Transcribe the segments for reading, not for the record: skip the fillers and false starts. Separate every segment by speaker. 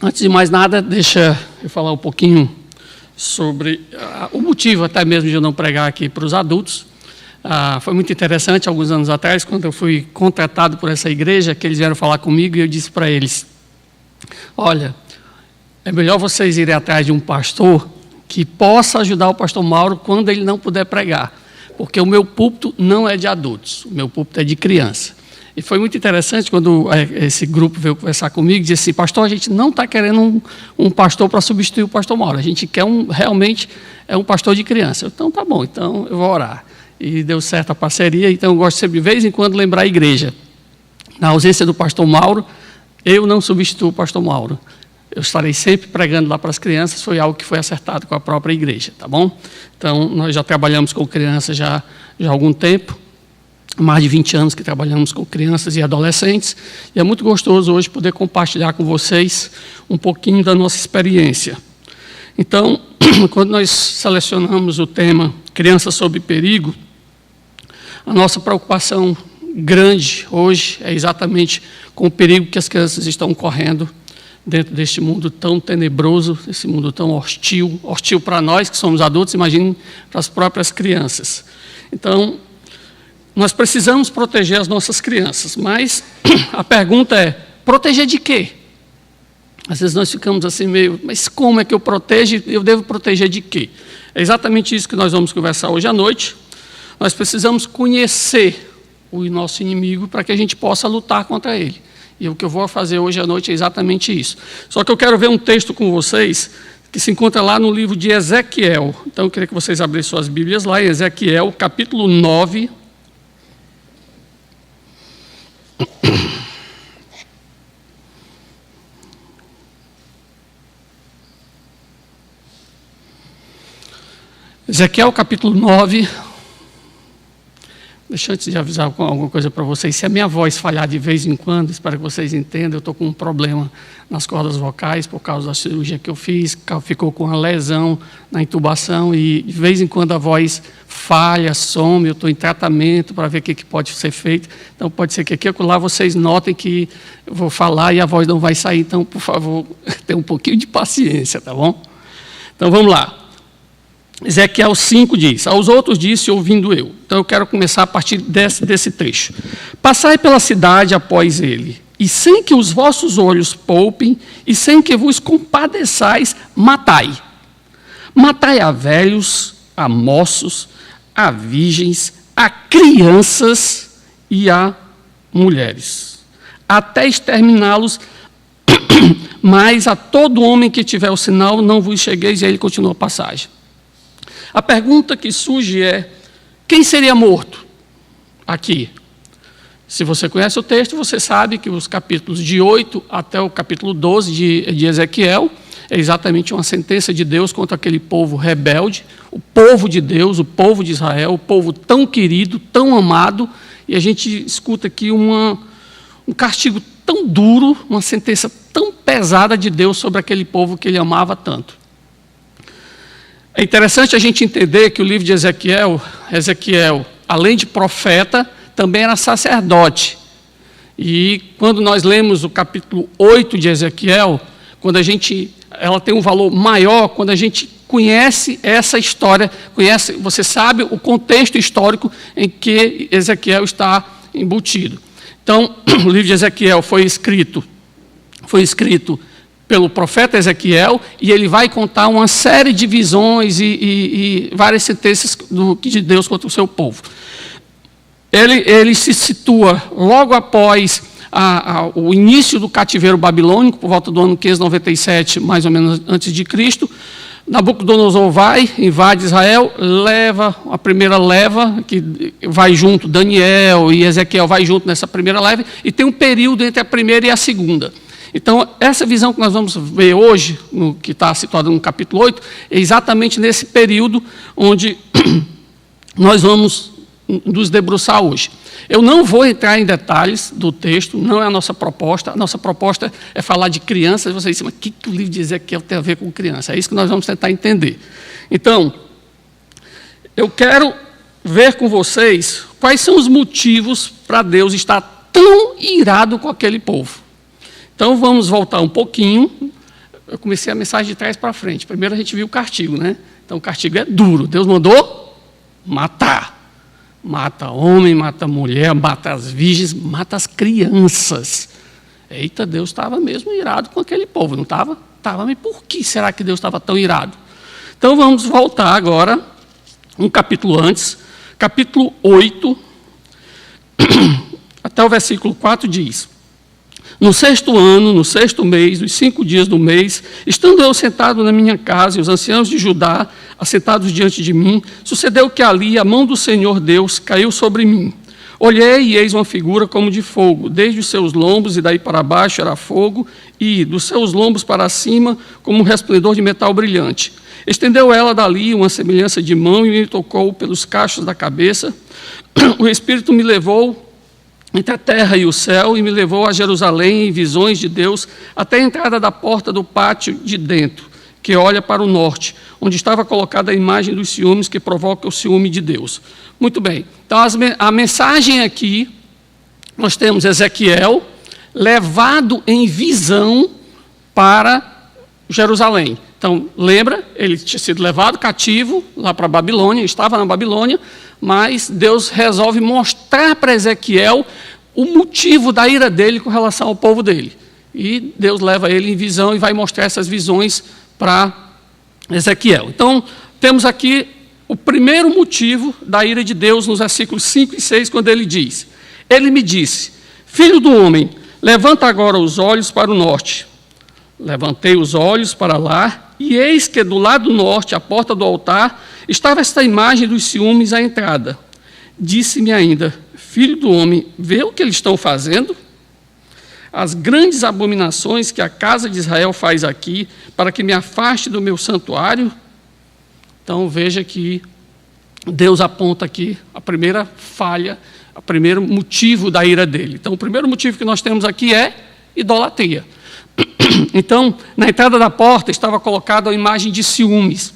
Speaker 1: Antes de mais nada, deixa eu falar um pouquinho sobre o motivo até mesmo de eu não pregar aqui para os adultos. Foi muito interessante, alguns anos atrás, quando eu fui contratado por essa igreja, que eles vieram falar comigo e eu disse para eles: olha, é melhor vocês irem atrás de um pastor que possa ajudar o pastor Mauro quando ele não puder pregar, porque o meu púlpito não é de adultos, o meu púlpito é de criança. E foi muito interessante quando esse grupo veio conversar comigo e disse assim: pastor, a gente não está querendo um pastor para substituir o pastor Mauro, a gente quer realmente um pastor de criança. Então tá bom, então eu vou orar. E deu certo a parceria, então eu gosto sempre de vez em quando lembrar a igreja. Na ausência do pastor Mauro, eu não substituo o pastor Mauro. Eu estarei sempre pregando lá para as crianças, foi algo que foi acertado com a própria igreja, tá bom? Então, nós já trabalhamos com crianças já há algum tempo, mais de 20 anos que trabalhamos com crianças e adolescentes, e é muito gostoso hoje poder compartilhar com vocês um pouquinho da nossa experiência. Então, quando nós selecionamos o tema Crianças sob Perigo, a nossa preocupação grande hoje é exatamente com o perigo que as crianças estão correndo dentro deste mundo tão tenebroso, esse mundo tão hostil para nós que somos adultos, imagine para as próprias crianças. Então, nós precisamos proteger as nossas crianças, mas a pergunta é: proteger de quê? Às vezes nós ficamos assim meio, mas como é que eu protejo? Eu devo proteger de quê? É exatamente isso que nós vamos conversar hoje à noite. Nós precisamos conhecer o nosso inimigo para que a gente possa lutar contra ele. E o que eu vou fazer hoje à noite é exatamente isso. Só que eu quero ver um texto com vocês que se encontra lá no livro de Ezequiel. Então eu queria que vocês abrissem suas Bíblias lá em Ezequiel, capítulo 9. Ezequiel, capítulo 9. Deixa eu antes de avisar alguma coisa para vocês. Se a minha voz falhar de vez em quando, espero que vocês entendam, eu estou com um problema nas cordas vocais por causa da cirurgia que eu fiz, ficou com uma lesão na intubação e de vez em quando a voz falha, some, eu estou em tratamento para ver o que pode ser feito. Então pode ser que aqui ou lá vocês notem que eu vou falar e a voz não vai sair, então por favor, tenha um pouquinho de paciência, tá bom? Então vamos lá. Ezequiel 5 diz: aos outros disse, ouvindo eu. Então eu quero começar a partir desse trecho. Passai pela cidade após ele, e sem que os vossos olhos poupem, e sem que vos compadeçais, matai. Matai a velhos, a moços, a virgens, a crianças e a mulheres, até exterminá-los, mas a todo homem que tiver o sinal, não vos chegueis, e aí ele continua a passagem. A pergunta que surge é: quem seria morto aqui? Se você conhece o texto, você sabe que os capítulos de 8 até o capítulo 12 de Ezequiel é exatamente uma sentença de Deus contra aquele povo rebelde, o povo de Deus, o povo de Israel, o povo tão querido, tão amado, e a gente escuta aqui um castigo tão duro, uma sentença tão pesada de Deus sobre aquele povo que ele amava tanto. É interessante a gente entender que o livro de Ezequiel, além de profeta, também era sacerdote. E quando nós lemos o capítulo 8 de Ezequiel, ela tem um valor maior quando a gente conhece essa história, você sabe o contexto histórico em que Ezequiel está embutido. Então, o livro de Ezequiel foi escrito pelo profeta Ezequiel, e ele vai contar uma série de visões e várias sentenças de Deus contra o seu povo. Ele se situa logo após o início do cativeiro babilônico, por volta do ano 597, mais ou menos antes de Cristo. Nabucodonosor invade Israel, leva a primeira leva, que vai junto, Daniel e Ezequiel vai junto nessa primeira leva, e tem um período entre a primeira e a segunda. Então, essa visão que nós vamos ver hoje, que está situada no capítulo 8, é exatamente nesse período onde nós vamos nos debruçar hoje. Eu não vou entrar em detalhes do texto, não é a nossa proposta é falar de crianças. Você diz, mas o que o livro de Ezequiel tem a ver com criança? É isso que nós vamos tentar entender. Então, eu quero ver com vocês quais são os motivos para Deus estar tão irado com aquele povo. Então, vamos voltar um pouquinho. Eu comecei a mensagem de trás para frente. Primeiro a gente viu o castigo, né? Então, o castigo é duro. Deus mandou matar. Mata homem, mata mulher, mata as virgens, mata as crianças. Eita, Deus estava mesmo irado com aquele povo, não estava? Estava, mas por que será que Deus estava tão irado? Então, vamos voltar agora, um capítulo antes, capítulo 8, até o versículo 4 diz: no 6º ano, no 6º mês, nos 5 dias do mês, estando eu sentado na minha casa, e os anciãos de Judá, assentados diante de mim, sucedeu que ali a mão do Senhor Deus caiu sobre mim. Olhei e eis uma figura como de fogo, desde os seus lombos e daí para baixo era fogo, e dos seus lombos para cima como um resplendor de metal brilhante. Estendeu ela dali uma semelhança de mão e me tocou pelos cachos da cabeça. O Espírito me levou entre a terra e o céu, e me levou a Jerusalém em visões de Deus, até a entrada da porta do pátio de dentro, que olha para o norte, onde estava colocada a imagem dos ciúmes que provoca o ciúme de Deus. Muito bem, então a mensagem aqui, nós temos Ezequiel levado em visão para Jerusalém. Então, lembra, ele tinha sido levado cativo lá para a Babilônia, estava na Babilônia, mas Deus resolve mostrar para Ezequiel o motivo da ira dele com relação ao povo dele. E Deus leva ele em visão e vai mostrar essas visões para Ezequiel. Então, temos aqui o primeiro motivo da ira de Deus nos versículos 5 e 6, quando ele diz: ele me disse, filho do homem, levanta agora os olhos para o norte. Levantei os olhos para lá, e eis que do lado norte, à porta do altar, estava esta imagem dos ciúmes à entrada. Disse-me ainda, filho do homem, vê o que eles estão fazendo? As grandes abominações que a casa de Israel faz aqui, para que me afaste do meu santuário. Então, veja que Deus aponta aqui a primeira falha, o primeiro motivo da ira dele. Então, o primeiro motivo que nós temos aqui é idolatria. Então, na entrada da porta estava colocada a imagem de ciúmes.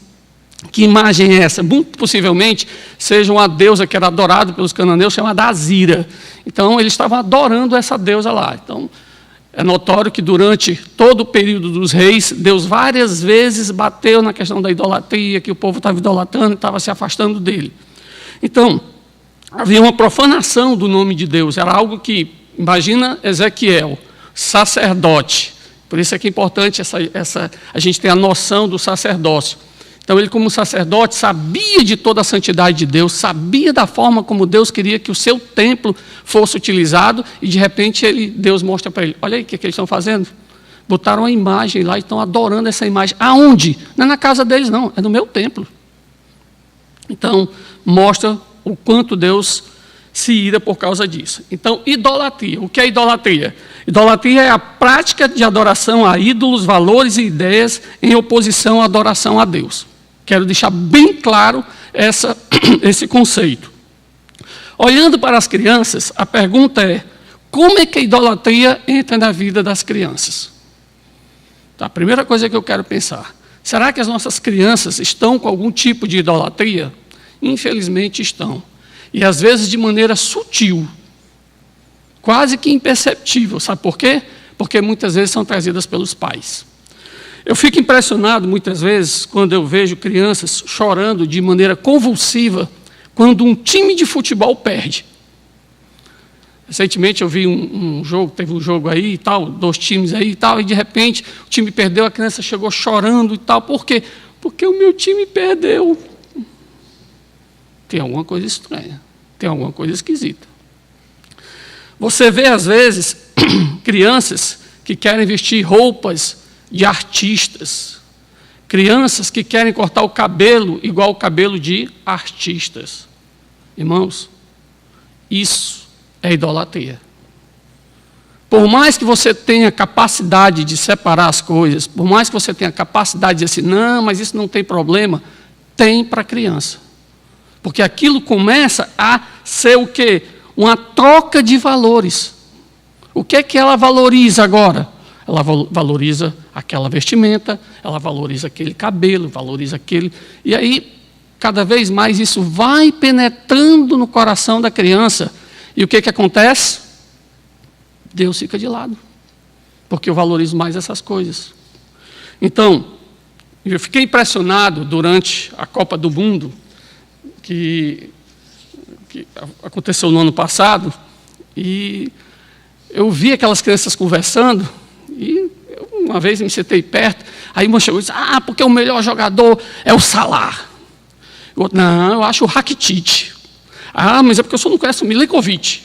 Speaker 1: Que imagem é essa? Muito possivelmente seja uma deusa que era adorada pelos cananeus, chamada Azira. Então, eles estavam adorando essa deusa lá. Então, é notório que durante todo o período dos reis, Deus várias vezes bateu na questão da idolatria, que o povo estava idolatrando e estava se afastando dele. Então, havia uma profanação do nome de Deus. Era algo que, imagina Ezequiel, sacerdote. Por isso é que é importante a gente ter a noção do sacerdócio. Então, ele, como sacerdote, sabia de toda a santidade de Deus, sabia da forma como Deus queria que o seu templo fosse utilizado, e, de repente, Deus mostra para ele, olha aí o que eles estão fazendo. Botaram uma imagem lá e estão adorando essa imagem. Aonde? Não é na casa deles, não, é no meu templo. Então, mostra o quanto Deus se ira por causa disso. Então, idolatria. O que é idolatria? Idolatria é a prática de adoração a ídolos, valores e ideias em oposição à adoração a Deus. Quero deixar bem claro esse conceito. Olhando para as crianças, a pergunta é, como é que a idolatria entra na vida das crianças? Então, a primeira coisa que eu quero pensar, será que as nossas crianças estão com algum tipo de idolatria? Infelizmente estão. E às vezes de maneira sutil, quase que imperceptível. Sabe por quê? Porque muitas vezes são trazidas pelos pais. Eu fico impressionado muitas vezes quando eu vejo crianças chorando de maneira convulsiva quando um time de futebol perde. Recentemente eu vi um jogo, teve um jogo aí e tal, 2 times aí e tal, e de repente o time perdeu, a criança chegou chorando e tal. Por quê? Porque o meu time perdeu. Tem alguma coisa estranha, tem alguma coisa esquisita. Você vê, às vezes, crianças que querem vestir roupas de artistas, crianças que querem cortar o cabelo igual o cabelo de artistas. Irmãos, isso é idolatria. Por mais que você tenha capacidade de separar as coisas, por mais que você tenha capacidade de dizer assim, não, mas isso não tem problema, tem para a criança. Porque aquilo começa a ser o quê? Uma troca de valores. O que é que ela valoriza agora? Ela valoriza aquela vestimenta, ela valoriza aquele cabelo, valoriza aquele... E aí, cada vez mais isso vai penetrando no coração da criança. E o que é que acontece? Deus fica de lado. porque eu valorizo mais essas coisas. Então, eu fiquei impressionado durante a Copa do Mundo, que aconteceu no ano passado, e eu vi aquelas crianças conversando, e uma vez me sentei perto, aí uma chegou e disse, porque o melhor jogador é o Salah. O outro, não, eu acho o Rakitic. Mas é porque eu só não conheço o Milenkovic.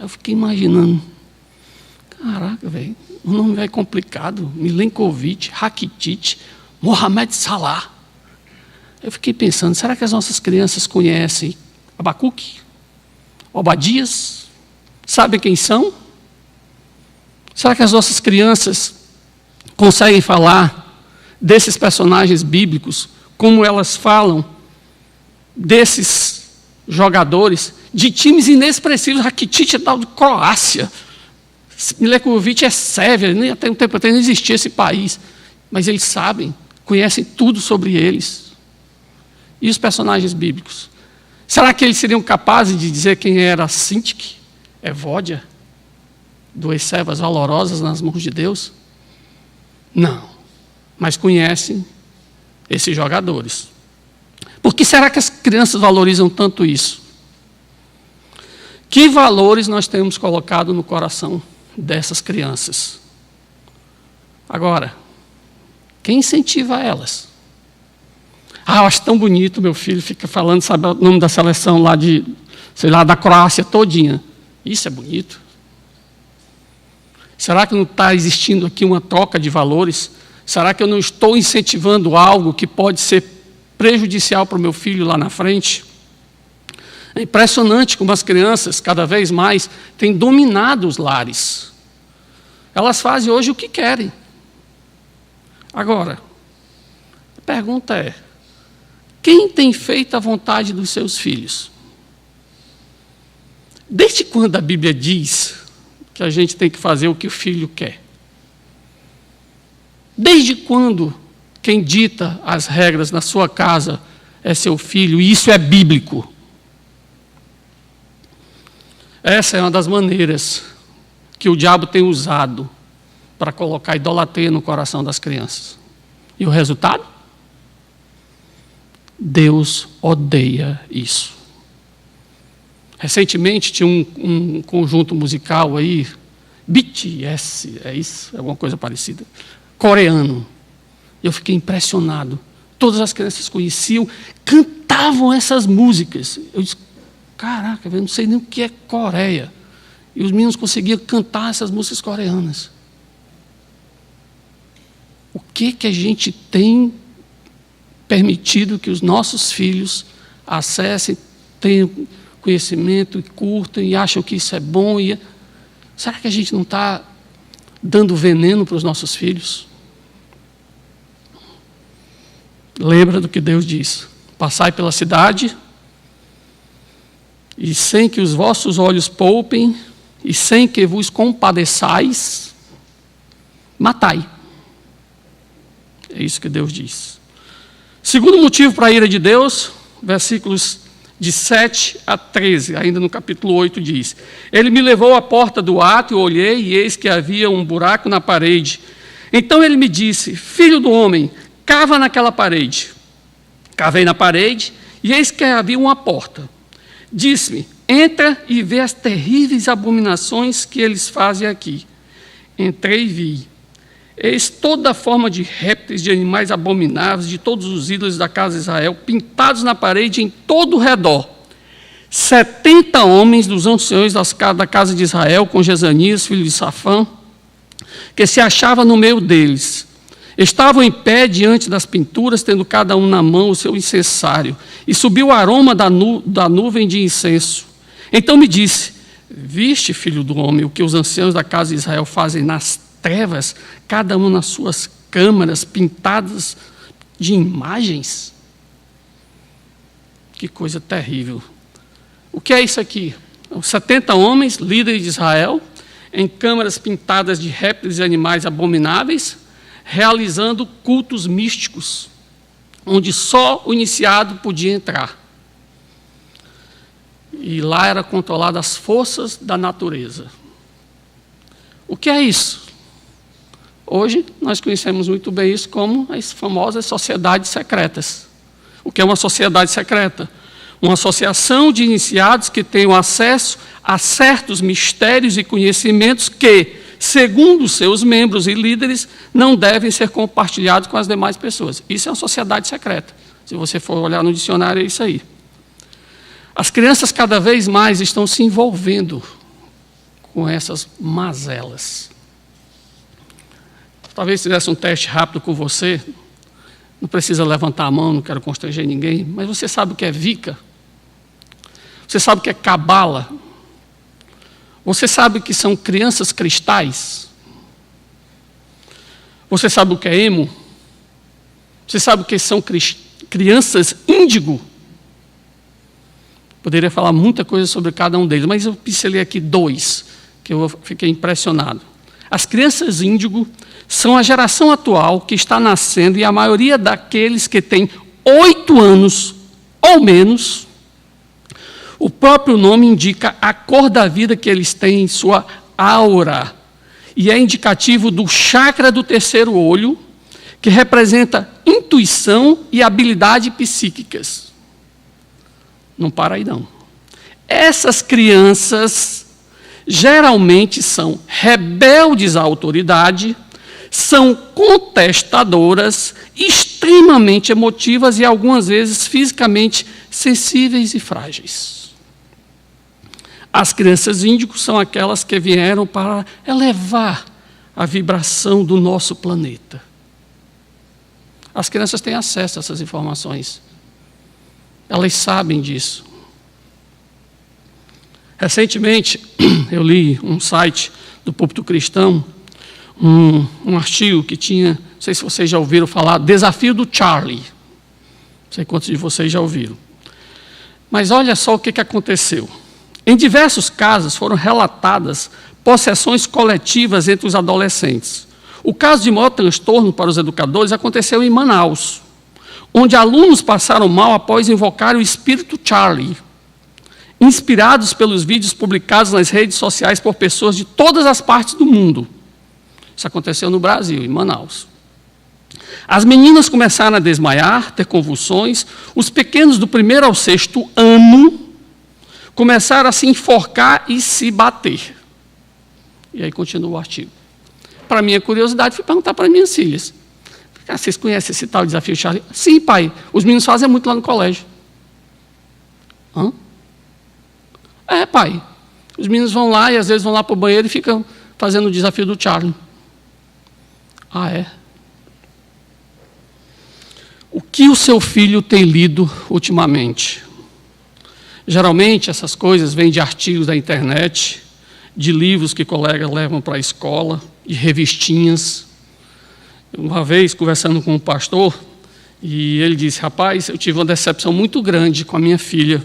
Speaker 1: Eu fiquei imaginando, caraca, velho, o nome é complicado, Milenkovic, Rakitic, Mohamed Salah. Eu fiquei pensando, será que as nossas crianças conhecem Abacuque, Obadias? Sabem quem são? Será que as nossas crianças conseguem falar desses personagens bíblicos, como elas falam desses jogadores de times inexpressivos? Rakitic é tal de Croácia, Milenkovic é Sérvia, nem até um tempo atrás não existia esse país, mas eles sabem, conhecem tudo sobre eles. E os personagens bíblicos? Será que eles seriam capazes de dizer quem era Sintique, Evódia, duas servas valorosas nas mãos de Deus? Não, mas conhecem esses jogadores. Por que será que as crianças valorizam tanto isso? Que valores nós temos colocado no coração dessas crianças? Agora, quem incentiva elas? Eu acho tão bonito, meu filho fica falando, sabe o nome da seleção lá da Croácia todinha. Isso é bonito. Será que não está existindo aqui uma troca de valores? Será que eu não estou incentivando algo que pode ser prejudicial para o meu filho lá na frente? É impressionante como as crianças, cada vez mais, têm dominado os lares. Elas fazem hoje o que querem. Agora, a pergunta é, quem tem feito a vontade dos seus filhos? Desde quando a Bíblia diz que a gente tem que fazer o que o filho quer? Desde quando quem dita as regras na sua casa é seu filho, e isso é bíblico? Essa é uma das maneiras que o diabo tem usado para colocar idolatria no coração das crianças. E o resultado? Deus odeia isso. Recentemente tinha um conjunto musical aí, BTS, é isso? É alguma coisa parecida. Coreano. Eu fiquei impressionado. Todas as crianças conheciam, cantavam essas músicas. Eu disse, caraca, eu não sei nem o que é Coreia. E os meninos conseguiam cantar essas músicas coreanas. O que a gente tem permitido que os nossos filhos acessem, tenham conhecimento e curtam e acham que isso é bom? Será que a gente não está dando veneno para os nossos filhos? Lembra do que Deus diz: passai pela cidade, e sem que os vossos olhos poupem, e sem que vos compadeçais, matai. É isso que Deus diz. Segundo motivo para a ira de Deus, versículos de 7 a 13, ainda no capítulo 8, diz: Ele me levou à porta do átrio, olhei, e eis que havia um buraco na parede. Então ele me disse: Filho do homem, cava naquela parede. Cavei na parede, e eis que havia uma porta. Disse-me: Entra e vê as terríveis abominações que eles fazem aqui. Entrei e vi. Eis toda forma de répteis, de animais abomináveis, de todos os ídolos da casa de Israel, pintados na parede em todo o redor. 70 homens dos anciões da casa de Israel, com Jezanias, filho de Safã, que se achava no meio deles. Estavam em pé diante das pinturas, tendo cada um na mão o seu incensário, e subiu o aroma da nuvem de incenso. Então me disse: Viste, filho do homem, o que os anciãos da casa de Israel fazem nas trevas, cada um nas suas câmaras, pintadas de imagens? Que coisa terrível. O que é isso aqui? 70 homens, líderes de Israel, em câmaras pintadas de répteis e animais abomináveis, realizando cultos místicos, onde só o iniciado podia entrar. E lá era controlada as forças da natureza. O que é isso? Hoje, nós conhecemos muito bem isso como as famosas sociedades secretas. O que é uma sociedade secreta? Uma associação de iniciados que tenham acesso a certos mistérios e conhecimentos que, segundo seus membros e líderes, não devem ser compartilhados com as demais pessoas. Isso é uma sociedade secreta. Se você for olhar no dicionário, é isso aí. As crianças cada vez mais estão se envolvendo com essas mazelas. Talvez fizesse um teste rápido com você, não precisa levantar a mão, não quero constranger ninguém, mas você sabe o que é Wicca? Você sabe o que é Cabala? Você sabe o que são crianças cristais? Você sabe o que é emo? Você sabe o que são crianças índigo? Poderia falar muita coisa sobre cada um deles, mas eu pincelei aqui 2, que eu fiquei impressionado. As crianças índigo são a geração atual que está nascendo, e a maioria daqueles que têm 8 anos ou menos, o próprio nome indica a cor da vida que eles têm em sua aura, e é indicativo do chakra do terceiro olho, que representa intuição e habilidade psíquicas. Não para aí, não. Essas crianças geralmente são rebeldes à autoridade, são contestadoras, extremamente emotivas e, algumas vezes, fisicamente sensíveis e frágeis. As crianças índigo são aquelas que vieram para elevar a vibração do nosso planeta. As crianças têm acesso a essas informações. Elas sabem disso. Recentemente, eu li um site do Púlpito Cristão, um artigo que tinha, não sei se vocês já ouviram falar, Desafio do Charlie. Não sei quantos de vocês já ouviram. Mas olha só o que aconteceu. Em diversos casos foram relatadas possessões coletivas entre os adolescentes. O caso de maior transtorno para os educadores aconteceu em Manaus, onde alunos passaram mal após invocar o espírito Charlie, inspirados pelos vídeos publicados nas redes sociais por pessoas de todas as partes do mundo. Isso aconteceu no Brasil, em Manaus. As meninas começaram a desmaiar, ter convulsões. Os pequenos do 1º ao 6º ano começaram a se enforcar e se bater. E aí continua o artigo. Para minha curiosidade, fui perguntar para minhas filhas. Vocês conhecem esse tal desafio Charlie? Sim, pai. Os meninos fazem muito lá no colégio. Hã? É, pai. Os meninos vão lá e às vezes vão lá para o banheiro e ficam fazendo o desafio do Charlie. Ah, é? O que o seu filho tem lido ultimamente? Geralmente essas coisas vêm de artigos da internet, de livros que colegas levam para a escola, de revistinhas. Uma vez, conversando com um pastor, e ele disse, rapaz, eu tive uma decepção muito grande com a minha filha.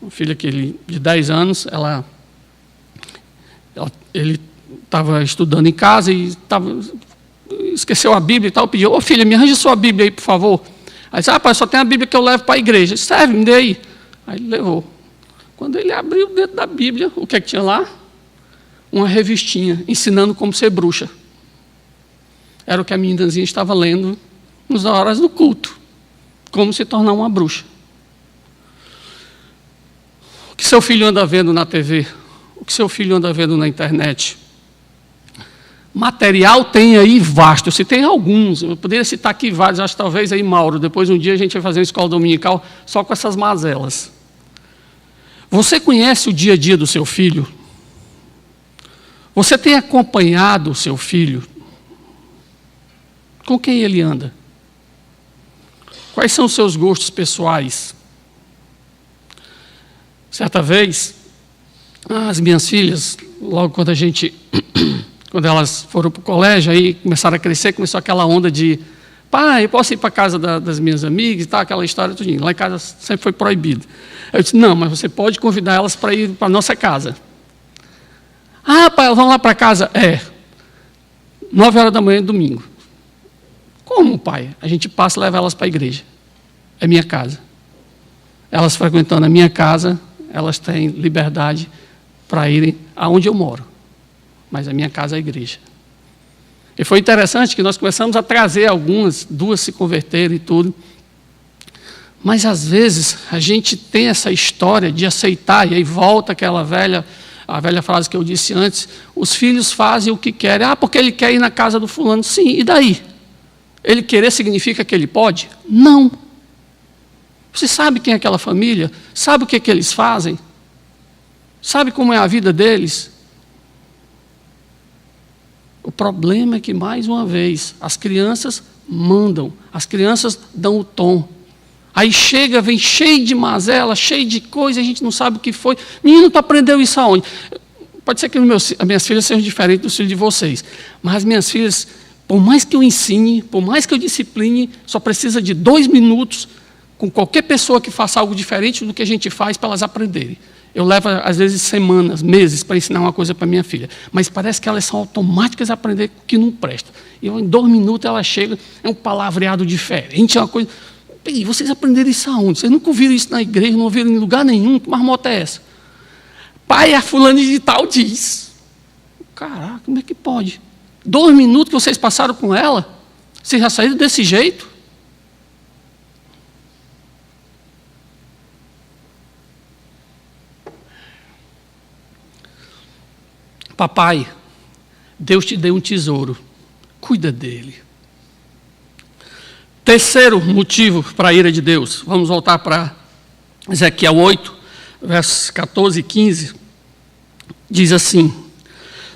Speaker 1: Uma filha de 10 anos, ele estava estudando em casa e esqueceu a Bíblia e tal, pediu, ô filha, me arranja sua Bíblia aí, por favor. Aí disse, rapaz, só tem a Bíblia que eu levo para a igreja. Serve, me dê aí. Aí ele levou. Quando ele abriu dentro da Bíblia, o que é que tinha lá? Uma revistinha, ensinando como ser bruxa. Era o que a meninazinha estava lendo nas horas do culto. Como se tornar uma bruxa. O que seu filho anda vendo na TV? O que seu filho anda vendo na internet? Material tem aí vasto. Se tem alguns, eu poderia citar aqui vários, acho que talvez aí Mauro. Depois um dia a gente vai fazer uma escola dominical só com essas mazelas. Você conhece o dia a dia do seu filho? Você tem acompanhado o seu filho? Com quem ele anda? Quais são os seus gostos pessoais? Certa vez, as minhas filhas, logo quando elas foram para o colégio, aí começaram a crescer, começou aquela onda de pai, eu posso ir para a casa das minhas amigas e tal, aquela história tudinho. Lá em casa sempre foi proibido. Eu disse, não, mas você pode convidar elas para ir para a nossa casa. Ah, pai, elas vão lá para casa? 9h da manhã, domingo. Como, pai? A gente passa e leva elas para a igreja. É minha casa. Elas frequentando a minha casa, elas têm liberdade para irem aonde eu moro. Mas a minha casa é a igreja. E foi interessante que nós começamos a trazer algumas, duas se converteram e tudo. Mas, às vezes, a gente tem essa história de aceitar, e aí volta aquela a velha frase que eu disse antes, os filhos fazem o que querem. Ah, porque ele quer ir na casa do fulano. Sim, e daí? Ele querer significa que ele pode? Não. Você sabe quem é aquela família? Sabe o que é que eles fazem? Sabe como é a vida deles? O problema é que, mais uma vez, as crianças mandam, as crianças dão o tom. Aí chega, vem cheio de mazela, cheio de coisa, a gente não sabe o que foi. Menino, tu aprendeu isso aonde? Pode ser que as minhas filhas sejam diferentes dos filhos de vocês, mas as minhas filhas, por mais que eu ensine, por mais que eu discipline, só precisa de 2 minutos com qualquer pessoa que faça algo diferente do que a gente faz para elas aprenderem. Eu levo, às vezes, semanas, meses para ensinar uma coisa para minha filha, mas parece que elas são automáticas a aprender o que não presta. E em 2 minutos ela chega, é um palavreado diferente, é uma coisa... E vocês aprenderam isso aonde? Vocês nunca ouviram isso na igreja, não ouviram em lugar nenhum? Que marmota é essa? Pai, a fulana de tal diz. Caraca, como é que pode? 2 minutos que vocês passaram com ela, vocês já saíram desse jeito? Papai, Deus te deu um tesouro, cuida dele. Terceiro motivo para a ira de Deus, vamos voltar para Ezequiel 8, versos 14 e 15, diz assim: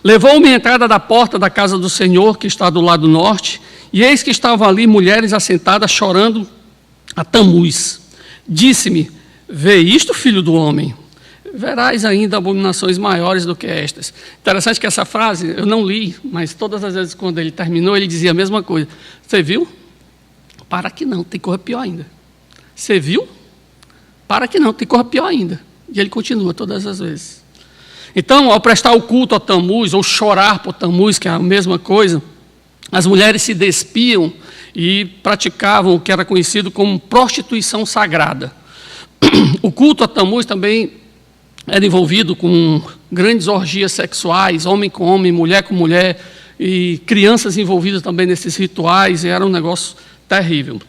Speaker 1: levou-me à entrada da porta da casa do Senhor, que está do lado norte, e eis que estavam ali mulheres assentadas chorando a Tamuz. Disse-me: vê isto, filho do homem, verás ainda abominações maiores do que estas. Interessante que essa frase, eu não li, mas todas as vezes quando ele terminou, ele dizia a mesma coisa. Você viu? Para que não, tem coisa pior ainda. Você viu? Para que não, tem coisa pior ainda. E ele continua todas as vezes. Então, ao prestar o culto a Tamuz, ou chorar por Tamuz, que é a mesma coisa, as mulheres se despiam e praticavam o que era conhecido como prostituição sagrada. O culto a Tamuz também era envolvido com grandes orgias sexuais, homem com homem, mulher com mulher, e crianças envolvidas também nesses rituais, e era um negócio terrível.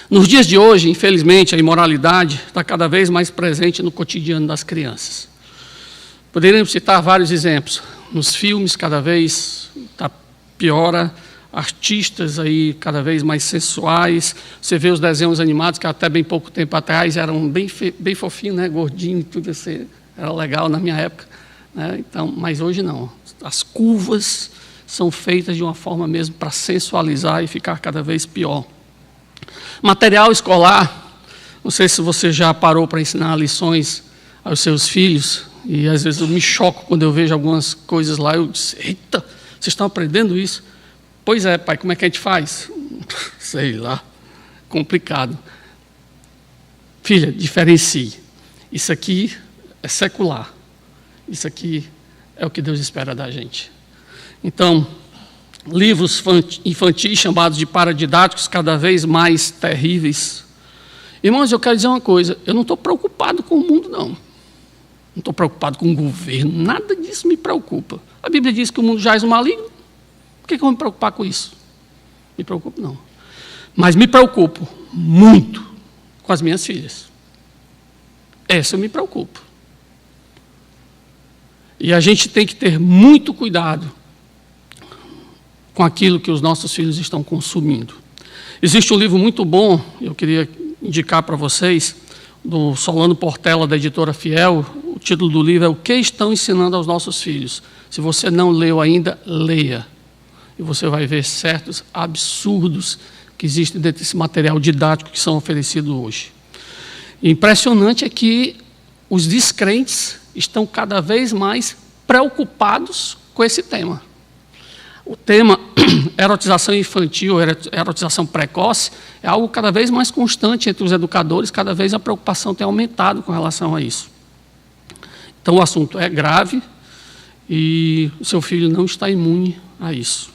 Speaker 1: Nos dias de hoje, infelizmente, a imoralidade está cada vez mais presente no cotidiano das crianças. Poderíamos citar vários exemplos. Nos filmes, cada vez piora, artistas aí cada vez mais sensuais. Você vê os desenhos animados que até bem pouco tempo atrás eram bem fofinhos, né? Gordinho e tudo assim. Era legal na minha época, né? Então, mas hoje não. As curvas são feitas de uma forma mesmo para sensualizar e ficar cada vez pior. Material escolar, não sei se você já parou para ensinar lições aos seus filhos, e às vezes eu me choco quando eu vejo algumas coisas lá, eu disse, eita, vocês estão aprendendo isso? Pois é, pai, como é que a gente faz? Sei lá, complicado. Filha, diferencie. Isso aqui é secular. Isso aqui é o que Deus espera da gente. Então, livros infantis chamados de paradidáticos, cada vez mais terríveis. Irmãos, eu quero dizer uma coisa, eu não estou preocupado com o mundo, não. Não estou preocupado com o governo, nada disso me preocupa. A Bíblia diz que o mundo jaz no maligno, por que eu vou me preocupar com isso? Me preocupo, não. Mas me preocupo muito com as minhas filhas. Essa eu me preocupo. E a gente tem que ter muito cuidado com aquilo que os nossos filhos estão consumindo. Existe um livro muito bom, eu queria indicar para vocês, do Solano Portela, da editora Fiel. O título do livro é O que estão ensinando aos nossos filhos? Se você não leu ainda, leia. E você vai ver certos absurdos que existem dentro desse material didático que são oferecidos hoje. E impressionante é que os descrentes estão cada vez mais preocupados com esse tema. O tema erotização infantil, erotização precoce, é algo cada vez mais constante entre os educadores, cada vez a preocupação tem aumentado com relação a isso. Então o assunto é grave e o seu filho não está imune a isso.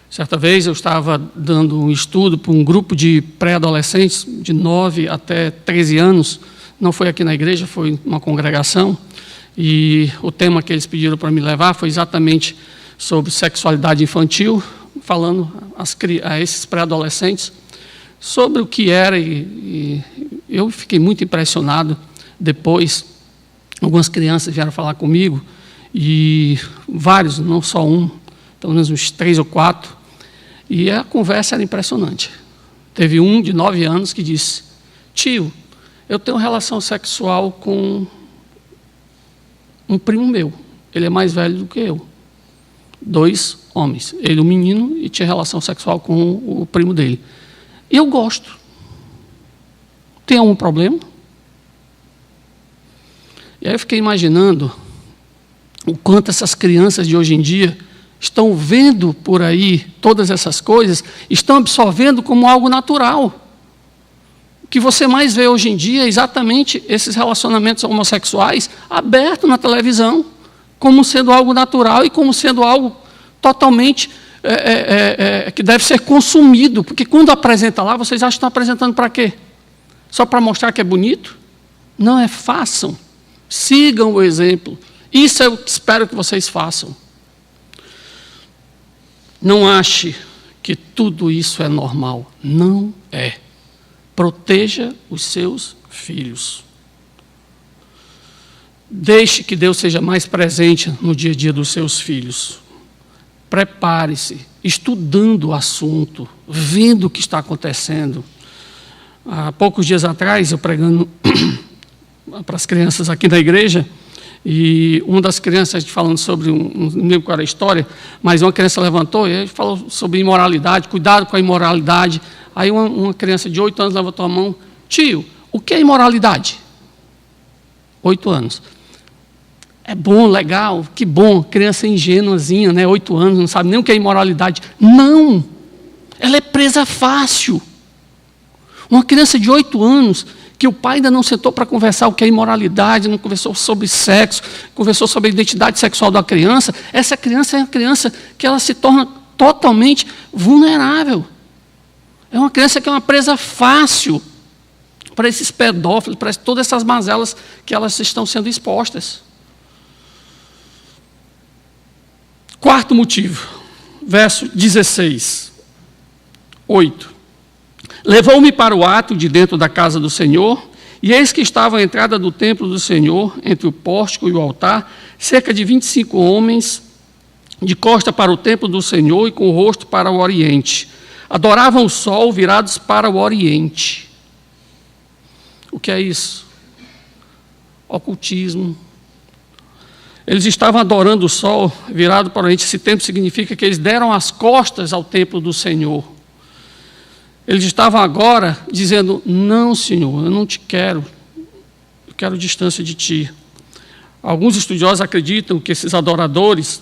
Speaker 1: Certa vez eu estava dando um estudo para um grupo de pré-adolescentes de 9 até 13 anos, não foi aqui na igreja, foi uma congregação, e o tema que eles pediram para me levar foi exatamente sobre sexualidade infantil, falando a esses pré-adolescentes sobre o que era, e eu fiquei muito impressionado. Depois, algumas crianças vieram falar comigo, e vários, não só um, pelo menos uns 3 ou 4, e a conversa era impressionante. Teve um de 9 anos que disse: tio, eu tenho relação sexual com um primo meu, ele é mais velho do que eu. 2 homens, ele um menino, e tinha relação sexual com o primo dele. E eu gosto. Tem algum problema? E aí eu fiquei imaginando o quanto essas crianças de hoje em dia estão vendo por aí todas essas coisas, estão absorvendo como algo natural. O que você mais vê hoje em dia é exatamente esses relacionamentos homossexuais abertos na televisão, como sendo algo natural e como sendo algo totalmente que deve ser consumido. Porque quando apresenta lá, vocês acham que estão apresentando para quê? Só para mostrar que é bonito? Não, façam. Sigam o exemplo. Isso é o que espero que vocês façam. Não ache que tudo isso é normal. Não é. Proteja os seus filhos. Deixe que Deus seja mais presente no dia a dia dos seus filhos. Prepare-se, estudando o assunto, vendo o que está acontecendo. Há poucos dias atrás, eu pregando para as crianças aqui da igreja, e uma das crianças falando sobre, não lembro qual era a história, mas uma criança levantou e falou sobre imoralidade, cuidado com a imoralidade. Aí uma criança de 8 anos levantou a mão: tio, o que é imoralidade? 8 anos. É bom, legal, que bom, criança ingênuazinha, né? 8 anos, não sabe nem o que é imoralidade. Não, ela é presa fácil. Uma criança de 8 anos, que o pai ainda não sentou para conversar o que é imoralidade, não conversou sobre sexo, conversou sobre a identidade sexual da criança, essa criança é uma criança que ela se torna totalmente vulnerável. É uma criança que é uma presa fácil para esses pedófilos, para todas essas mazelas que elas estão sendo expostas. 4º motivo, verso 16, 8. Levou-me para o átrio de dentro da casa do Senhor, e eis que estava à entrada do templo do Senhor, entre o pórtico e o altar, cerca de 25 homens, de costa para o templo do Senhor e com o rosto para o oriente. Adoravam o sol virados para o oriente. O que é isso? Ocultismo. Eles estavam adorando o sol virado para o oriente. Esse tempo significa que eles deram as costas ao templo do Senhor. Eles estavam agora dizendo: não, Senhor, eu não te quero, eu quero distância de ti. Alguns estudiosos acreditam que esses adoradores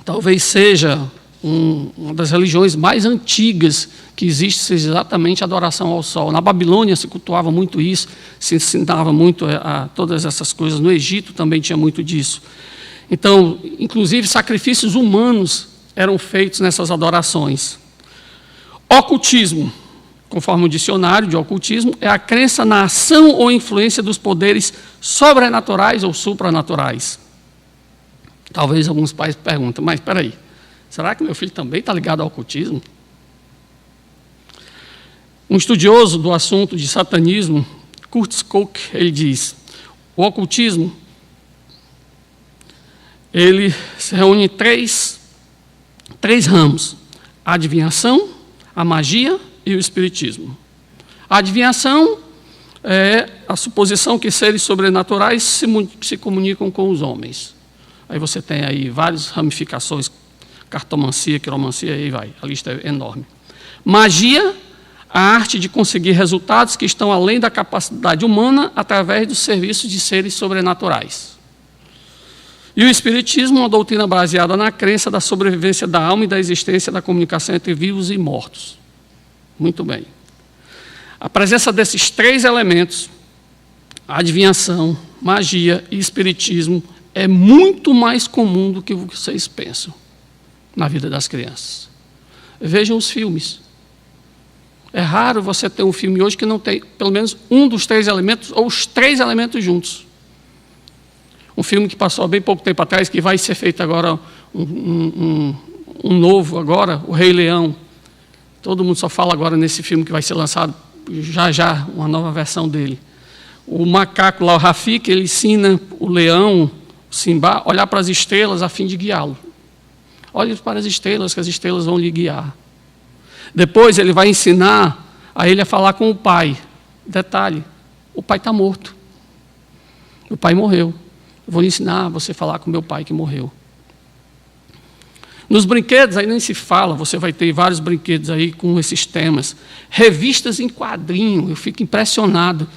Speaker 1: talvez seja uma das religiões mais antigas que existe, seja exatamente a adoração ao sol. Na Babilônia se cultuava muito isso, se ensinava muito a todas essas coisas. No Egito também tinha muito disso. Então, inclusive, sacrifícios humanos eram feitos nessas adorações. Ocultismo, conforme o dicionário de ocultismo, é a crença na ação ou influência dos poderes sobrenaturais ou supranaturais. Talvez alguns pais perguntem: mas espera aí, será que meu filho também está ligado ao ocultismo? Um estudioso do assunto de satanismo, Kurt Koch, ele diz: o ocultismo, ele se reúne em três ramos: a adivinhação, a magia e o espiritismo. A adivinhação é a suposição que seres sobrenaturais se comunicam com os homens. Aí você tem aí várias ramificações: cartomancia, quiromancia, aí vai, a lista é enorme. Magia, a arte de conseguir resultados que estão além da capacidade humana através dos serviços de seres sobrenaturais. E o espiritismo, uma doutrina baseada na crença da sobrevivência da alma e da existência da comunicação entre vivos e mortos. Muito bem. A presença desses 3 elementos, adivinhação, magia e espiritismo, é muito mais comum do que vocês pensam na vida das crianças. Vejam os filmes. É raro você ter um filme hoje que não tem pelo menos um dos 3 elementos, ou os 3 elementos juntos. Um filme que passou há bem pouco tempo atrás, que vai ser feito agora um novo agora, o Rei Leão. Todo mundo só fala agora nesse filme que vai ser lançado já, uma nova versão dele. O macaco lá, o Rafiki, ele ensina o leão, o Simba, a olhar para as estrelas a fim de guiá-lo. Olhe para as estrelas, que as estrelas vão lhe guiar. Depois ele vai ensinar a ele a falar com o pai. Detalhe, o pai está morto. O pai morreu. Eu vou lhe ensinar a você falar com meu pai que morreu. Nos brinquedos, aí nem se fala, você vai ter vários brinquedos aí com esses temas. Revistas em quadrinho, eu fico impressionado.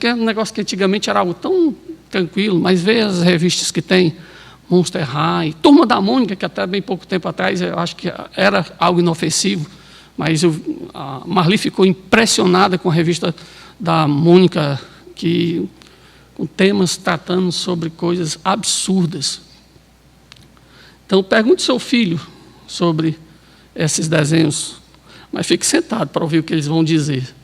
Speaker 1: É um negócio que antigamente era algo tão tranquilo, mas vê as revistas que tem, Monster High, Turma da Mônica, que até bem pouco tempo atrás eu acho que era algo inofensivo, mas a Marli ficou impressionada com a revista da Mônica, com temas tratando sobre coisas absurdas. Então, pergunte ao seu filho sobre esses desenhos, mas fique sentado para ouvir o que eles vão dizer,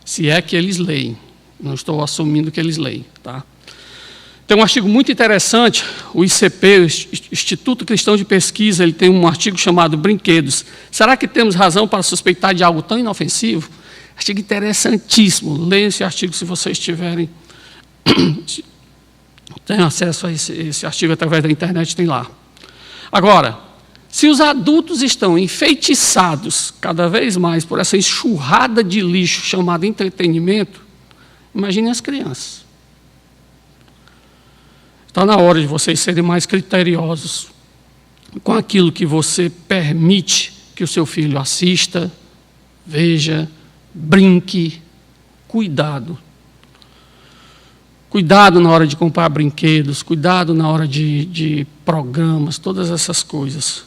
Speaker 1: se é que eles leem. Não estou assumindo que eles leem. Tá? Tem um artigo muito interessante, o ICP, o Instituto Cristão de Pesquisa, ele tem um artigo chamado Brinquedos. Será que temos razão para suspeitar de algo tão inofensivo? Artigo interessantíssimo. Leiam esse artigo se vocês tiverem tem acesso a esse artigo através da internet, tem lá. Agora, se os adultos estão enfeitiçados cada vez mais por essa enxurrada de lixo chamada entretenimento, imagine as crianças. Está na hora de vocês serem mais criteriosos com aquilo que você permite que o seu filho assista, veja, brinque. Cuidado. Cuidado na hora de comprar brinquedos, cuidado na hora de programas, todas essas coisas.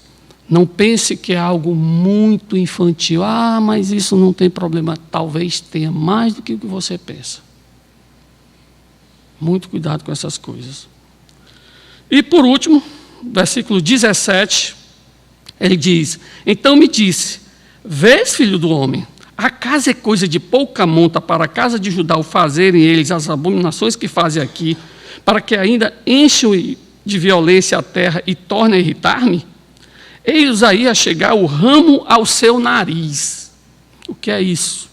Speaker 1: Não pense que é algo muito infantil. Ah, mas isso não tem problema. Talvez tenha mais do que o que você pensa. Muito cuidado com essas coisas. E por último, versículo 17, ele diz: então me disse, vês, filho do homem, acaso é coisa de pouca monta para a casa de Judá o fazerem eles as abominações que fazem aqui, para que ainda encham de violência a terra e tornem a irritar-me? Eis aí a chegar o ramo ao seu nariz. O que é isso?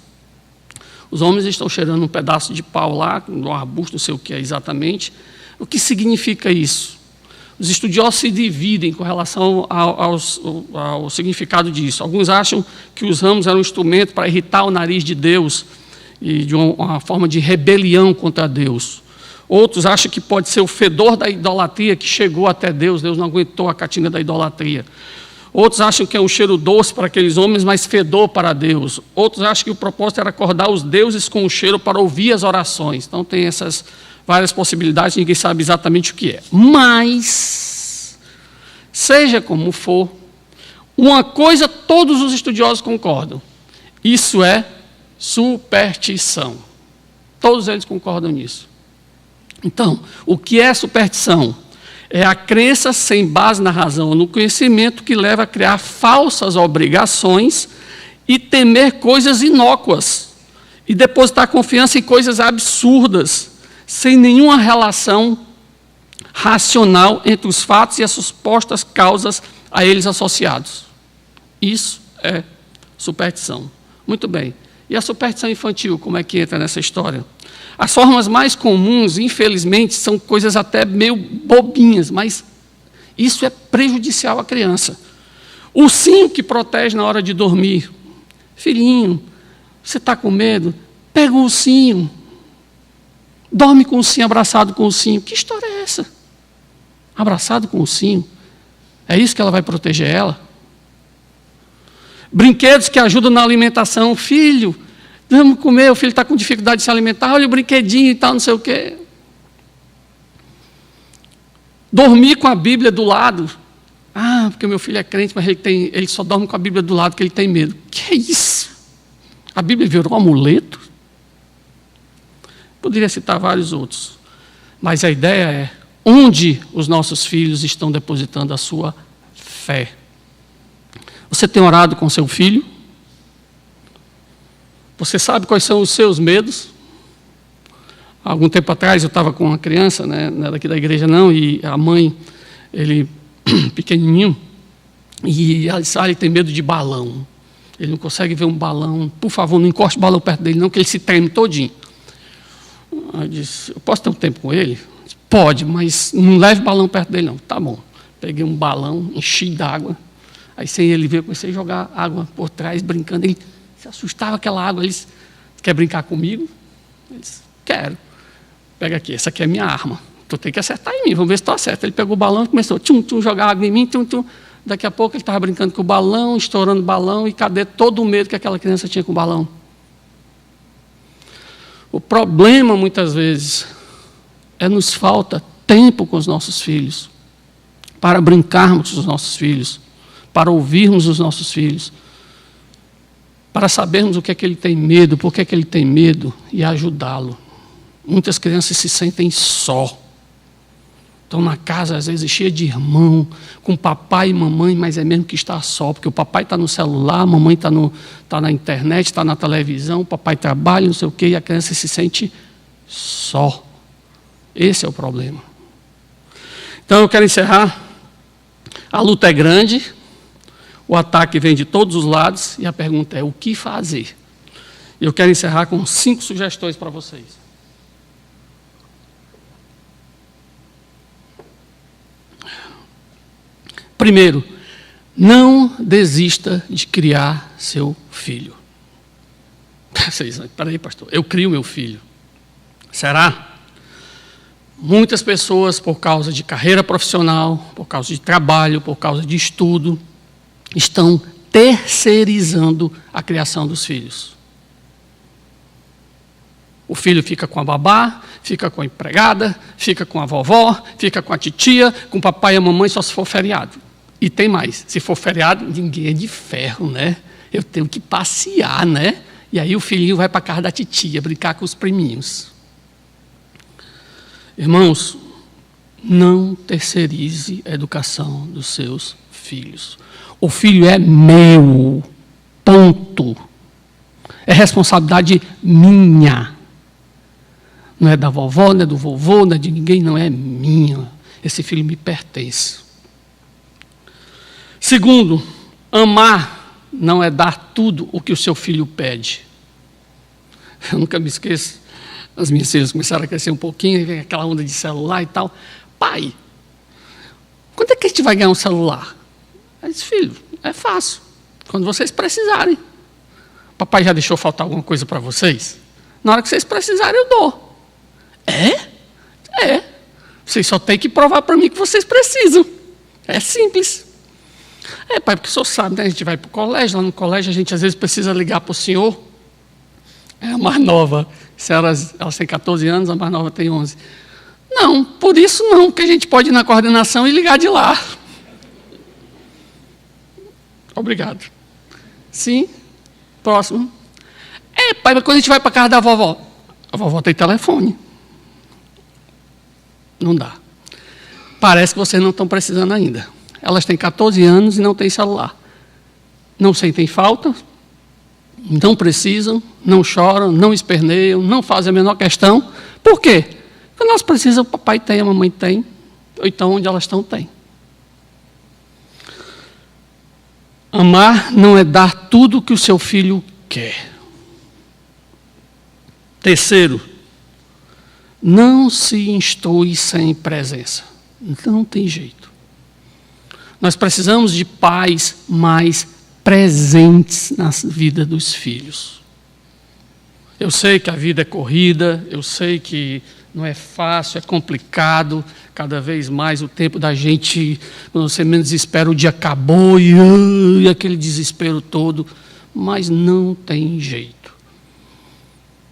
Speaker 1: Os homens estão cheirando um pedaço de pau lá, no arbusto, não sei o que é exatamente. O que significa isso? Os estudiosos se dividem com relação ao significado disso. Alguns acham que os ramos eram um instrumento para irritar o nariz de Deus e de uma forma de rebelião contra Deus. Outros acham que pode ser o fedor da idolatria que chegou até Deus. Deus não aguentou a catinga da idolatria. Outros acham que é um cheiro doce para aqueles homens, mas fedor para Deus. Outros acham que o propósito era acordar os deuses com o cheiro para ouvir as orações. Então tem essas várias possibilidades, ninguém sabe exatamente o que é. Mas, seja como for, uma coisa todos os estudiosos concordam. Isso é superstição. Todos eles concordam nisso. Então, o que é superstição? É a crença sem base na razão ou no conhecimento que leva a criar falsas obrigações e temer coisas inócuas e depositar confiança em coisas absurdas, sem nenhuma relação racional entre os fatos e as supostas causas a eles associados. Isso é superstição. Muito bem. E a superstição infantil, como é que entra nessa história? As formas mais comuns, infelizmente, são coisas até meio bobinhas, mas isso é prejudicial à criança. O ursinho que protege na hora de dormir. Filhinho, você está com medo? Pega o ursinho. Dorme com o ursinho, abraçado com o ursinho. Que história é essa? Abraçado com o ursinho? É isso que ela vai proteger ela? Brinquedos que ajudam na alimentação. Filho, vamos comer, o filho está com dificuldade de se alimentar, olha o brinquedinho e tal, não sei o quê. Dormir com a Bíblia do lado. Ah, porque o meu filho é crente, mas ele só dorme com a Bíblia do lado porque ele tem medo. Que é isso? A Bíblia virou um amuleto? Poderia citar vários outros. Mas a ideia é onde os nossos filhos estão depositando a sua fé. Você tem orado com seu filho? Você sabe quais são os seus medos? Há algum tempo atrás eu estava com uma criança, né, não é daqui da igreja não, e a mãe, ele pequenininho, e ele tem medo de balão. Ele não consegue ver um balão. Por favor, não encoste o balão perto dele, não, que ele se treme todinho. Eu disse, eu posso ter um tempo com ele? Disse, pode, mas não leve balão perto dele, não. Tá bom. Peguei um balão, enchi d'água. Aí, sem ele ver, eu comecei a jogar água por trás, brincando. Ele se assustava com aquela água. Ele disse, quer brincar comigo? Ele disse, quero. Pega aqui, essa aqui é a minha arma. Tu tem que acertar em mim, vamos ver se tu acerta. Ele pegou o balão e começou a jogar água em mim, Daqui a pouco ele estava brincando com o balão, estourando o balão, e cadê todo o medo que aquela criança tinha com o balão? O problema, muitas vezes, nos falta tempo com os nossos filhos, para brincarmos com os nossos filhos, para ouvirmos os nossos filhos, para sabermos o que é que ele tem medo, por que é que ele tem medo, e ajudá-lo. Muitas crianças se sentem só. Estão na casa, às vezes, cheia de irmão, com papai e mamãe, mas é mesmo que está só, porque o papai está no celular, a mamãe está na internet, está na televisão, o papai trabalha, não sei o quê, e a criança se sente só. Esse é o problema. Então, eu quero encerrar. A luta é grande, o ataque vem de todos os lados, e a pergunta é, o que fazer? Eu quero encerrar com 5 sugestões para vocês. Primeiro, não desista de criar seu filho. Espera aí, pastor, eu crio meu filho. Será? Muitas pessoas, por causa de carreira profissional, por causa de trabalho, por causa de estudo, estão terceirizando a criação dos filhos. O filho fica com a babá, fica com a empregada, fica com a vovó, fica com a titia, com o papai e a mamãe, só se for feriado. E tem mais, se for feriado, ninguém é de ferro, né? Eu tenho que passear, né? E aí o filhinho vai para a casa da titia, brincar com os priminhos. Irmãos, não terceirize a educação dos seus filhos. O filho é meu, ponto. É responsabilidade minha. Não é da vovó, não é do vovô, não é de ninguém, não é minha. Esse filho me pertence. Segundo, amar não é dar tudo o que o seu filho pede. Eu nunca me esqueço, as minhas filhas começaram a crescer um pouquinho, e vem aquela onda de celular e tal. Pai, quando é que a gente vai ganhar um celular? Eu disse, filho, é fácil, quando vocês precisarem. Papai já deixou faltar alguma coisa para vocês? Na hora que vocês precisarem, eu dou. É. Vocês só têm que provar para mim que vocês precisam. É simples. Pai, porque o senhor sabe, né? A gente vai para o colégio, lá no colégio a gente às vezes precisa ligar para o senhor. É a mais nova. Elas têm 14 anos, a mais nova tem 11. Não, por isso não, porque a gente pode ir na coordenação e ligar de lá. Obrigado. Sim, próximo. Pai, mas quando a gente vai para a casa da vovó? A vovó tem telefone. Não dá. Parece que vocês não estão precisando ainda. Elas têm 14 anos e não têm celular. Não sentem falta, não precisam, não choram, não esperneiam, não fazem a menor questão. Por quê? Porque nós precisamos, o papai tem, a mamãe tem, ou então onde elas estão, tem. Amar não é dar tudo o que o seu filho quer. Terceiro, não se instrui sem presença. Não tem jeito. Nós precisamos de pais mais presentes na vida dos filhos. Eu sei que a vida é corrida, eu sei que não é fácil, é complicado, cada vez mais o tempo da gente, quando você menos espera, o dia acabou e aquele desespero todo, mas não tem jeito.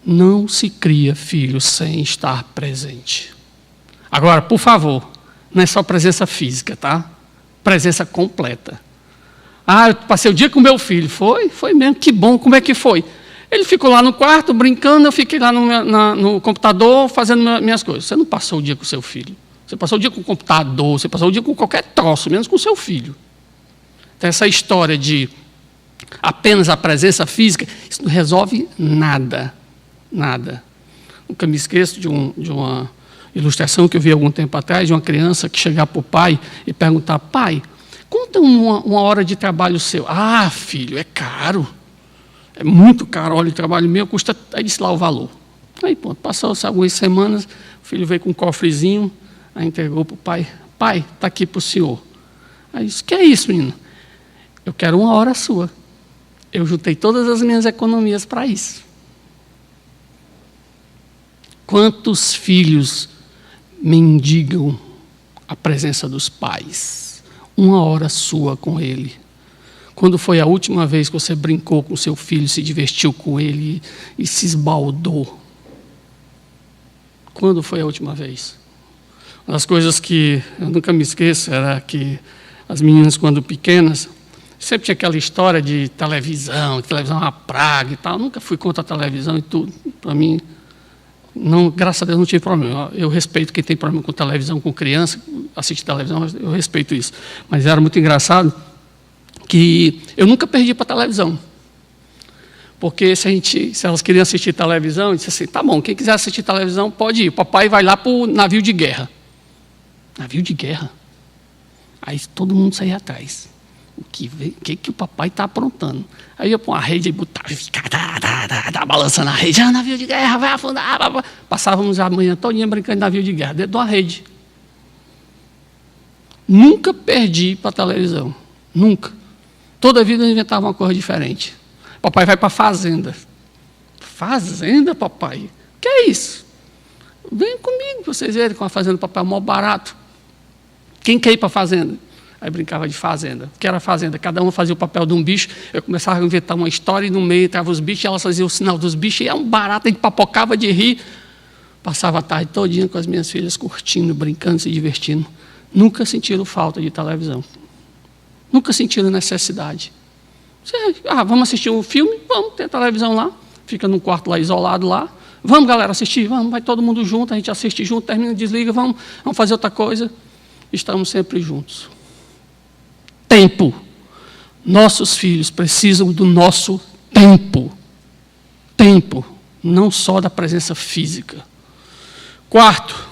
Speaker 1: Não se cria filho sem estar presente. Agora, por favor, não é só presença física, tá? Presença completa. Eu passei o dia com meu filho. Foi mesmo, que bom, como é que foi? Ele ficou lá no quarto, brincando, eu fiquei lá no computador, fazendo minhas coisas. Você não passou o dia com seu filho. Você passou o dia com o computador, você passou o dia com qualquer troço, menos com seu filho. Então, essa história de apenas a presença física, isso não resolve nada. Nada. Nunca me esqueço de ilustração que eu vi algum tempo atrás, de uma criança que chegar para o pai e perguntar: pai, conta uma hora de trabalho seu. Ah, filho, é caro. É muito caro. Olha, o trabalho meu custa... Aí disse lá o valor. Aí, pronto, passou-se algumas semanas, o filho veio com um cofrezinho, aí entregou para o pai. Pai, está aqui para o senhor. Aí disse: que é isso, menino? Eu quero uma hora sua. Eu juntei todas as minhas economias para isso. Quantos filhos mendigam a presença dos pais? Uma hora sua com ele. Quando foi a última vez que você brincou com seu filho, se divertiu com ele e se esbaldou? Quando foi a última vez? Uma das coisas que eu nunca me esqueço era que as meninas, quando pequenas, sempre tinha aquela história de televisão, que televisão é uma praga e tal. Eu nunca fui contra a televisão e tudo. Para mim, não, graças a Deus, não tive problema. Eu respeito quem tem problema com televisão, com criança, assiste televisão, eu respeito isso. Mas era muito engraçado que eu nunca perdi para a televisão. Porque se elas queriam assistir televisão, eu disse assim: tá bom, quem quiser assistir televisão pode ir. O papai vai lá para o navio de guerra. Navio de guerra? Aí todo mundo saía atrás. O que o papai está aprontando? Aí eu ia para uma rede e botava, ficava balançando a rede. Ah, navio de guerra, vai afundar. Passávamos a manhã todinha brincando de navio de guerra, dentro de uma rede. Nunca perdi para a televisão. Nunca. Toda vida eu inventava uma coisa diferente. Papai vai para a fazenda. Fazenda, papai? O que é isso? Vem comigo, vocês verem, com a fazenda do papai é mó barato. Quem quer ir para a fazenda? Aí brincava de fazenda. O que era fazenda? Cada um fazia o papel de um bicho. Eu começava a inventar uma história e no meio entrava os bichos e elas faziam o sinal dos bichos. E era um barato, a gente papocava de rir. Passava a tarde todinha com as minhas filhas curtindo, brincando, se divertindo. Nunca sentiram falta de televisão. Nunca sentiram necessidade. Vamos assistir um filme? Vamos, tem a televisão lá. Fica num quarto lá, isolado lá. Vamos, galera, assistir? Vamos, vai todo mundo junto, a gente assiste junto, termina, desliga, vamos fazer outra coisa. Estamos sempre juntos. Tempo. Nossos filhos precisam do nosso tempo. Tempo, não só da presença física. Quarto,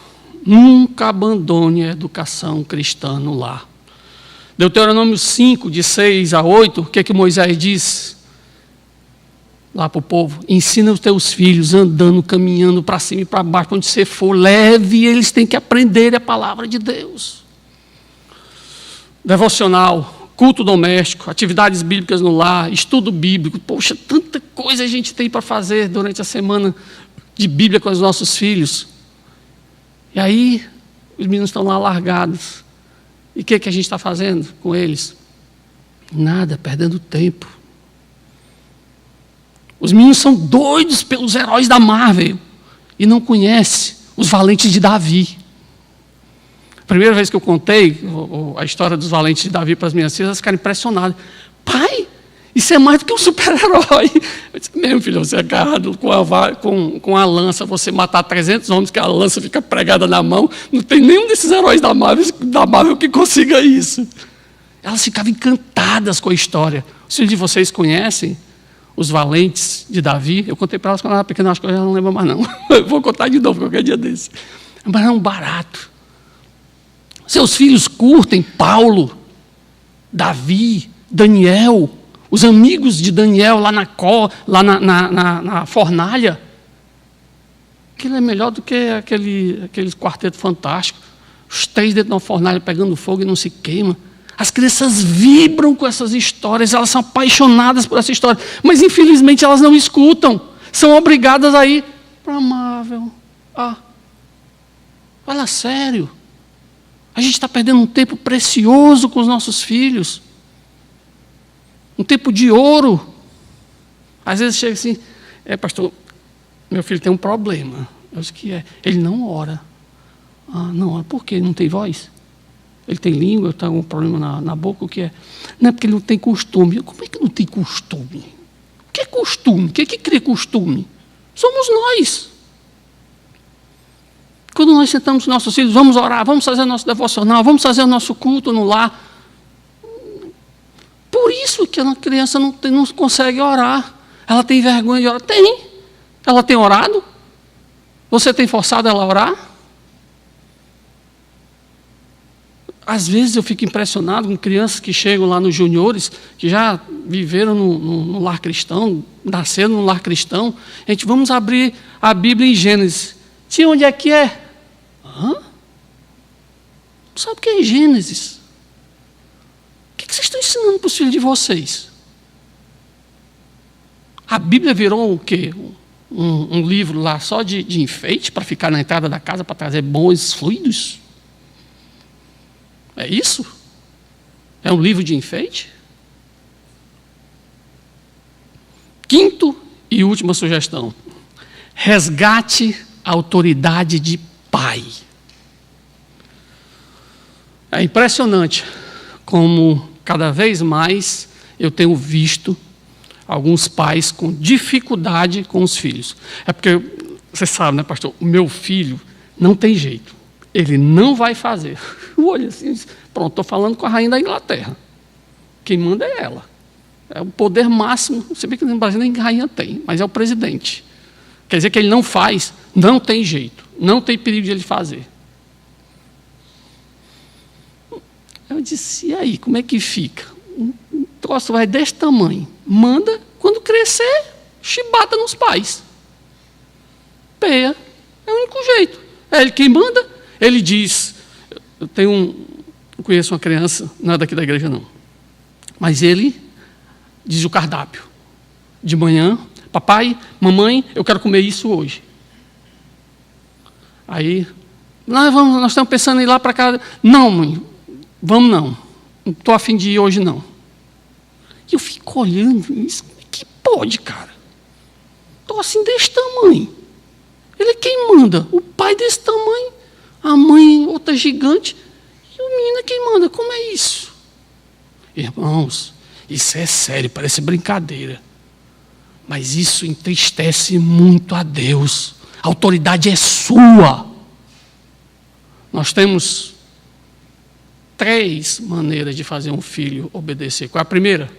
Speaker 1: nunca abandone a educação cristã no lar. Deuteronômio 5, de 6 a 8, o que é que Moisés diz lá para o povo? Ensina os teus filhos andando, caminhando para cima e para baixo, onde você for, leve, eles têm que aprender a palavra de Deus. Devocional, culto doméstico, atividades bíblicas no lar, estudo bíblico. Poxa, tanta coisa a gente tem para fazer durante a semana de Bíblia com os nossos filhos. E aí, os meninos estão lá largados. E o que a gente está fazendo com eles? Nada, perdendo tempo. Os meninos são doidos pelos heróis da Marvel e não conhecem os valentes de Davi. A primeira vez que eu contei a história dos valentes de Davi para as minhas filhas, elas ficaram impressionadas. Pai, isso é mais do que um super-herói. Eu disse: meu filho, você é agarrado com a lança, você matar 300 homens, que a lança fica pregada na mão. Não tem nenhum desses heróis da Marvel que consiga isso. Elas ficavam encantadas com a história. Os filhos de vocês conhecem os valentes de Davi? Eu contei para elas quando ela era pequena, acho que eu já não lembro mais não. Eu vou contar de novo qualquer dia desse. Mas é um barato. Seus filhos curtem Paulo, Davi, Daniel, os amigos de Daniel lá na fornalha. Aquilo é melhor do que aquele quarteto fantástico. Os 3 dentro de uma fornalha pegando fogo e não se queima. As crianças vibram com essas histórias, elas são apaixonadas por essa história. Mas, infelizmente, elas não escutam. São obrigadas a ir para a Marvel. Fala sério. A gente está perdendo um tempo precioso com os nossos filhos. Um tempo de ouro. Às vezes chega assim: pastor, meu filho tem um problema. Eu disse: que é? Ele não ora. Não ora. Por quê? Ele não tem voz? Ele tem língua? Tem algum problema na boca? O que é? Não é porque ele não tem costume. Como é que não tem costume? O que é costume? O que é que cria costume? Somos nós. Quando nós sentamos com nossos filhos, vamos orar, vamos fazer nosso devocional, vamos fazer o nosso culto no lar. Por isso que a criança não consegue orar. Ela tem vergonha de orar. Tem. Ela tem orado? Você tem forçado ela a orar? Às vezes eu fico impressionado com crianças que chegam lá nos juniores, que já viveram no lar cristão, nasceram no lar cristão. A gente, vamos abrir a Bíblia em Gênesis. Tia, onde é que é? Hã? Não sabe o que é Gênesis? O que vocês estão ensinando para os filhos de vocês? A Bíblia virou o quê? Um livro lá só de enfeite, para ficar na entrada da casa, para trazer bons fluidos? É isso? É um livro de enfeite? Quinto e última sugestão. Resgate a autoridade de pai. É impressionante como cada vez mais eu tenho visto alguns pais com dificuldade com os filhos. É porque, você sabe, né, pastor? O meu filho não tem jeito. Ele não vai fazer. Olha assim, pronto, estou falando com a rainha da Inglaterra. Quem manda é ela. É o poder máximo. Você vê que no Brasil nem rainha tem, mas é o presidente. Quer dizer que ele não faz, não tem jeito. Não tem perigo de ele fazer. Eu disse, e aí, como é que fica? Um troço vai desse tamanho. Manda, quando crescer, chibata nos pais. Peia. É o único jeito. É ele quem manda. Ele diz, eu conheço uma criança, não é daqui da igreja não, mas ele diz o cardápio. De manhã, papai, mamãe, eu quero comer isso hoje. Aí, nós estamos pensando em ir lá para casa. Não, mãe, vamos não. Não estou a fim de ir hoje não. E eu fico olhando, isso que pode, cara. Estou assim desse tamanho. Ele é quem manda, o pai desse tamanho. A mãe, outra gigante, e o menino é quem manda. Como é isso? Irmãos, isso é sério, parece brincadeira. Mas isso entristece muito a Deus. A autoridade é sua. Nós temos 3 maneiras de fazer um filho obedecer. Qual é a primeira?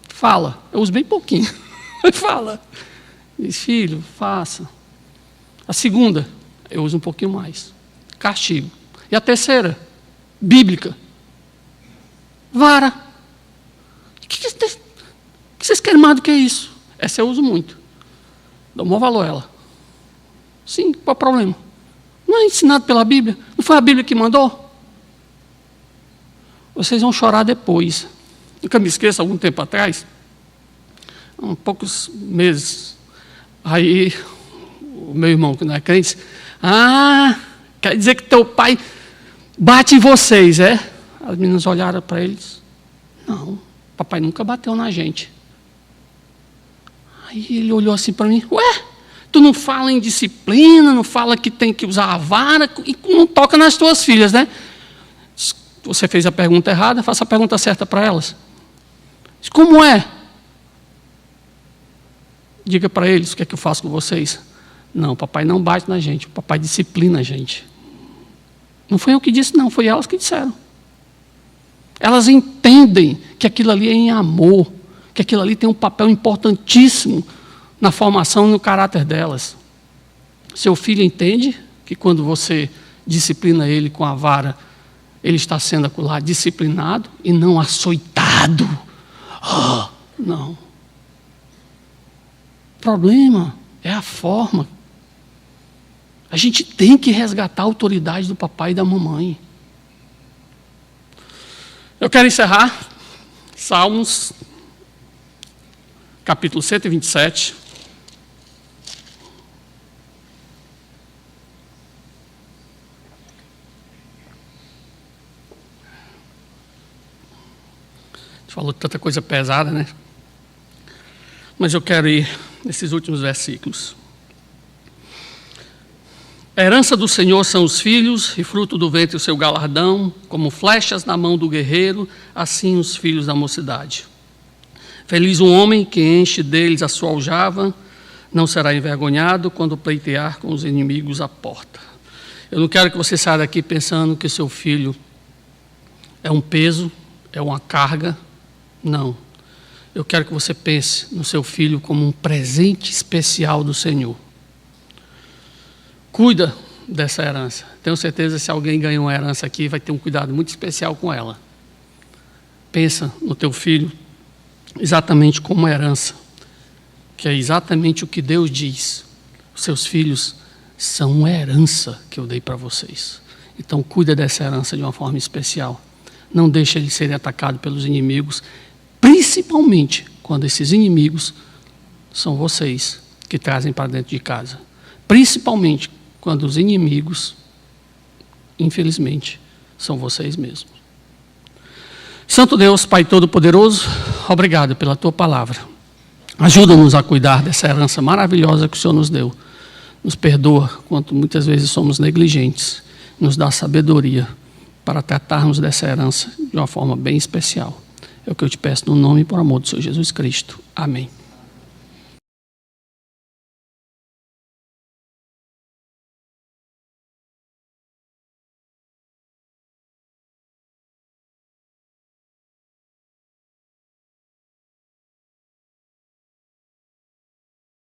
Speaker 1: Fala. Eu uso bem pouquinho. Fala. Diz, filho, faça. A segunda, eu uso um pouquinho mais. Castigo. E a terceira, bíblica. Vara. O que vocês querem mais do que isso? Essa eu uso muito. Dou o maior valor a ela. Sim, qual é o problema? Não é ensinado pela Bíblia? Não foi a Bíblia que mandou? Vocês vão chorar depois. Nunca me esqueço, algum tempo atrás, há poucos meses, aí o meu irmão, que não é crente, quer dizer que teu pai bate em vocês, é? As meninas olharam para eles. Não, papai nunca bateu na gente. Aí ele olhou assim para mim, ué, tu não fala em disciplina, não fala que tem que usar a vara, e não toca nas tuas filhas, né? Você fez a pergunta errada, faça a pergunta certa para elas. Como é? Diga para eles o que é que eu faço com vocês. Não, papai não bate na gente, o papai disciplina a gente. Não foi eu que disse, não, foi elas que disseram. Elas entendem que aquilo ali é em amor, que aquilo ali tem um papel importantíssimo na formação e no caráter delas. Seu filho entende que quando você disciplina ele com a vara, ele está sendo lá disciplinado e não açoitado. Não. O problema é a forma. A gente tem que resgatar a autoridade do papai e da mamãe. Eu quero encerrar Salmos, capítulo 127. A gente falou de tanta coisa pesada, né? Mas eu quero ir nesses últimos versículos. A herança do Senhor são os filhos, e fruto do ventre o seu galardão, como flechas na mão do guerreiro, assim os filhos da mocidade. Feliz o homem que enche deles a sua aljava, não será envergonhado quando pleitear com os inimigos à porta. Eu não quero que você saia daqui pensando que seu filho é um peso, é uma carga. Não. Eu quero que você pense no seu filho como um presente especial do Senhor. Cuida dessa herança. Tenho certeza que se alguém ganhou uma herança aqui, vai ter um cuidado muito especial com ela. Pensa no teu filho exatamente como uma herança, que é exatamente o que Deus diz. Os seus filhos são uma herança que eu dei para vocês. Então cuida dessa herança de uma forma especial. Não deixe eles serem atacados pelos inimigos, principalmente quando esses inimigos são vocês que trazem para dentro de casa. Principalmente quando os inimigos, infelizmente, são vocês mesmos. Santo Deus, Pai Todo-Poderoso, obrigado pela Tua palavra. Ajuda-nos a cuidar dessa herança maravilhosa que o Senhor nos deu. Nos perdoa quanto muitas vezes somos negligentes. Nos dá sabedoria para tratarmos dessa herança de uma forma bem especial. É o que eu te peço no nome e por amor do Senhor Jesus Cristo. Amém.